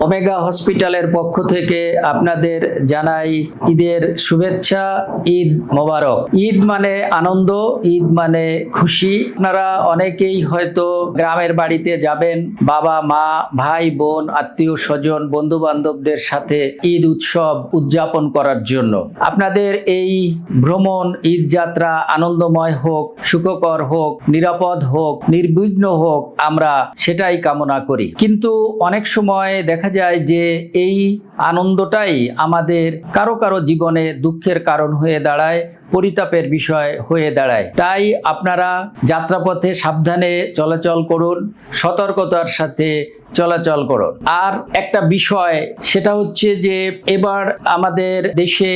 Omega হসপিটালের পক্ষ থেকে আপনাদের জানাই ঈদের শুভেচ্ছা। ঈদ মোবারক। ঈদ মানে আনন্দ, ঈদ মানে খুশি। আপনারা অনেকেই হয়তো গ্রামের বাড়িতে যাবেন বাবা মা ভাই বোন আত্মীয় স্বজন বন্ধু বান্ধবদের সাথে ঈদ উৎসব উদযাপন করার জন্য। আপনাদের এই ভ্রমণ ঈদ যাত্রা আনন্দময় হোক, সুখকর হোক, নিরাপদ হোক, নির্বিঘ্ন হোক, আমরা সেটাই কামনা করি। কিন্তু অনেক সময় দেখা যায় যে এই আনন্দটাই আমাদের কারো কারো জীবনে দুঃখের কারণ হয়ে দাঁড়ায়, পরিতাপের বিষয় হয়ে দাঁড়ায়। তাই আপনারা যাত্রাপথে সাবধানে চলাচল করুন, সতর্কতার সাথে চলাচল করুন। আর একটা বিষয় সেটা হচ্ছে যে এবার আমাদের দেশে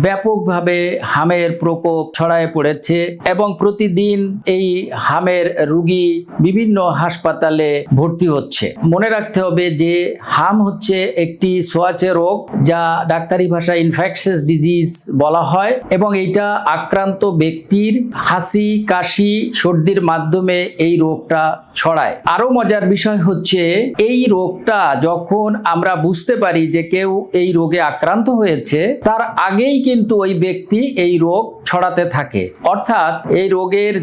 ব্যাপকভাবে হামের প্রকোপ ছড়ায় পড়েছে এবং প্রতিদিন এই হামের রোগী বিভিন্ন হাসপাতালে ভর্তি হচ্ছে। মনে রাখতে হবে যে হাম হচ্ছে একটি ছোঁয়াচে রোগ, যা ডাক্তারি ভাষায় ইনফেকশাস ডিজিজ বলা হয়, এবং এইটা আক্রান্ত ব্যক্তির হাসি কাশি সর্দির মাধ্যমে এই রোগটা ছড়ায়। আরো মজার বিষয় হচ্ছে এই রোগটা যখন আমরা বুঝতে পারি যে কেউ এই রোগে আক্রান্ত হয়েছে, তার আগেই কিন্তু ওই ব্যক্তি এই রোগ ছড়াতে থাকে। অর্থাৎ এই রোগের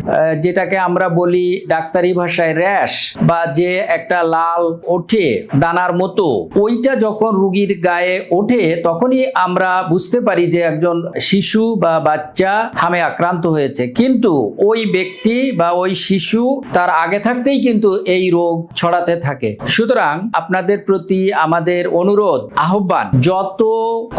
যেটাকে আমরা বলি ডাক্তারি ভাষায় র্যাশ, বা যে একটা লাল ওঠে দানার মতো, ওইটা যখন রোগীর গায়ে ওঠে তখনই আমরা বুঝতে পারি যে একজন শিশু বা বাচ্চা হামে আক্রান্ত হয়েছে। কিন্তু ওই ব্যক্তি বা ওই শিশু তার আগে থাকতেই কিন্তু এই রোগ ছড়াতে থাকে। সুতরাং আপনাদের প্রতি আমাদের অনুরোধ, আহ্বান, যত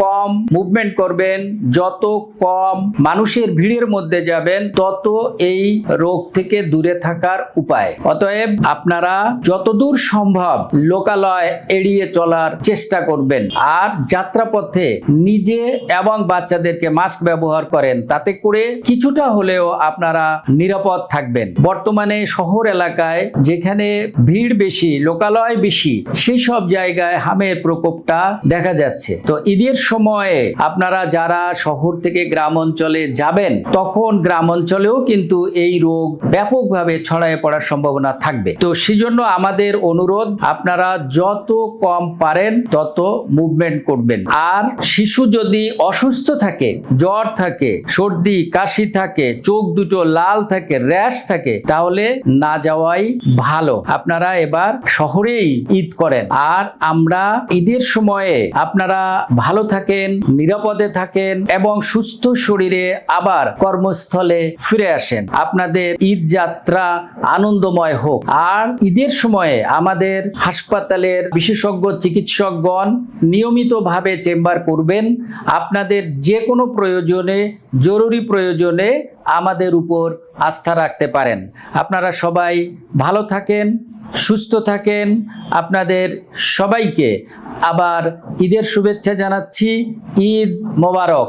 কম মুভমেন্ট করবেন, যত কম মানুষের ভিড়ের মধ্যে যাবেন, তত এই রোগ থেকে দূরে থাকার উপায়। অতএব আপনারা যতদূর সম্ভব লোকালয় এড়িয়ে চলার চেষ্টা করবেন। আর যাত্রাপথে নিজে এবং বাচ্চাদেরকে মাস্ক ব্যবহার করেন, তাতে করে কিছুটা হলেও আপনারা নিরাপদ থাকবেন। বর্তমানে শহর এলাকায় যেখানে ভিড় বেশি, লোকালয় বেশি, সেই সব জায়গায় হামের প্রকোপটা দেখা যাচ্ছে। তো ঈদের সময়ে আপনারা যারা শহর থেকে গ্রাম অঞ্চলে যাবেন, তখন গ্রাম অঞ্চলেও কিন্তু এই রোগ ব্যাপকভাবে ছড়ায় পড়ার সম্ভাবনা থাকবে। তো সেজন্য আমাদের অনুরোধ, আপনারা যত কম পারেন তত মুভমেন্ট করবেন। আর শিশু যদি অসুস্থ থাকে, জ্বর থাকে, সর্দি কাশি থাকে, চোখ দুটো লাল থাকে, র্যাশ থাকে, তাহলে না যাওয়াই ভালো। আপনারা এবার শহরেই ঈদ করেন। আর আমরা ঈদের সময়ে আপনারা ভালো থাকেন, নিরাপদে থাকেন এবং সুস্থ শরীরে আবার কর্মস্থলে ফিরে আসেন। আপনাদের ঈদ যাত্রা আনন্দময় হোক। আর ঈদের সময়ে আমাদের হাসপাতালের বিশেষজ্ঞ চিকিৎসকগণ নিয়মিতভাবে চেম্বার করবেন। আপনাদের যে কোনো প্রয়োজনে, জরুরি প্রয়োজনে আমাদের উপর আস্থা রাখতে পারেন। আপনারা সবাই ভালো থাকেন, সুস্থ থাকেন। আপনাদের সবাইকে আবার ঈদের শুভেচ্ছা জানাচ্ছি। ঈদ মোবারক।